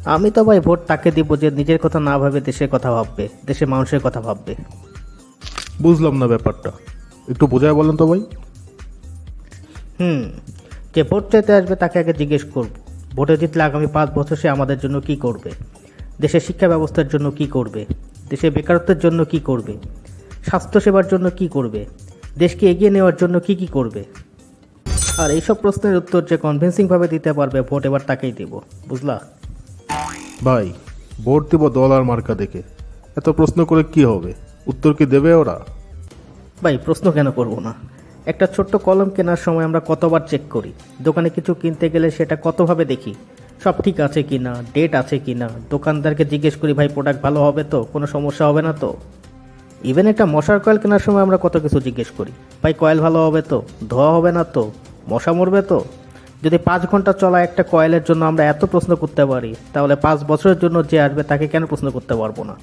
আমি তো ভাই ভোট তাকে দিব যে নিজের কথা না ভাবে দেশের কথা ভাববে, দেশের মানুষের কথা ভাববে। বুঝলাম না ব্যাপারটা, একটু বোঝায় বলেন তো ভাই। হুম, যে ভোট চাইতে আসবে তাকে আগে জিজ্ঞেস করব, ভোটে জিতলে আগামী 5 বছর সে আমাদের জন্য কি করবে, দেশের শিক্ষা ব্যবস্থার জন্য কি করবে, দেশের বেকারত্বের জন্য কি করবে, স্বাস্থ্যসেবার জন্য কি করবে, দেশকে এগিয়ে নেওয়ার জন্য কি কি করবে। আর এইসব প্রশ্নের উত্তর যে কনভিন্সিংভাবে দিতে পারবে ভোট এবার তাকেই দেব, বুঝলা? ভাই, ভোট দিব দল আর মার্কা দেখে, এত প্রশ্ন করে কি হবে? উত্তর কি দেবে ওরা? ভাই প্রশ্ন কেন করব না? একটা ছোট্ট কলম কেনার সময় আমরা কতবার চেক করি, দোকানে কিছু কিনতে গেলে সেটা কতভাবে দেখি, সব ঠিক আছে কি না, ডেট আছে কি না, দোকানদারকে জিজ্ঞেস করি ভাই প্রোডাক্ট ভালো হবে তো, কোনো সমস্যা হবে না তো। ইভেন একটা মশার কয়েল কেনার সময় আমরা কত কিছু জিজ্ঞেস করি, ভাই কয়েল ভালো হবে তো, ধোয়া হবে না তো, মশা মরবে তো। যদি 5 ঘন্টা চলা একটা কয়েলের জন্য আমরা এত প্রশ্ন করতে পারি, তাহলে 5 বছরের জন্য যে আসবে তাকে কেন প্রশ্ন করতে পারবো না?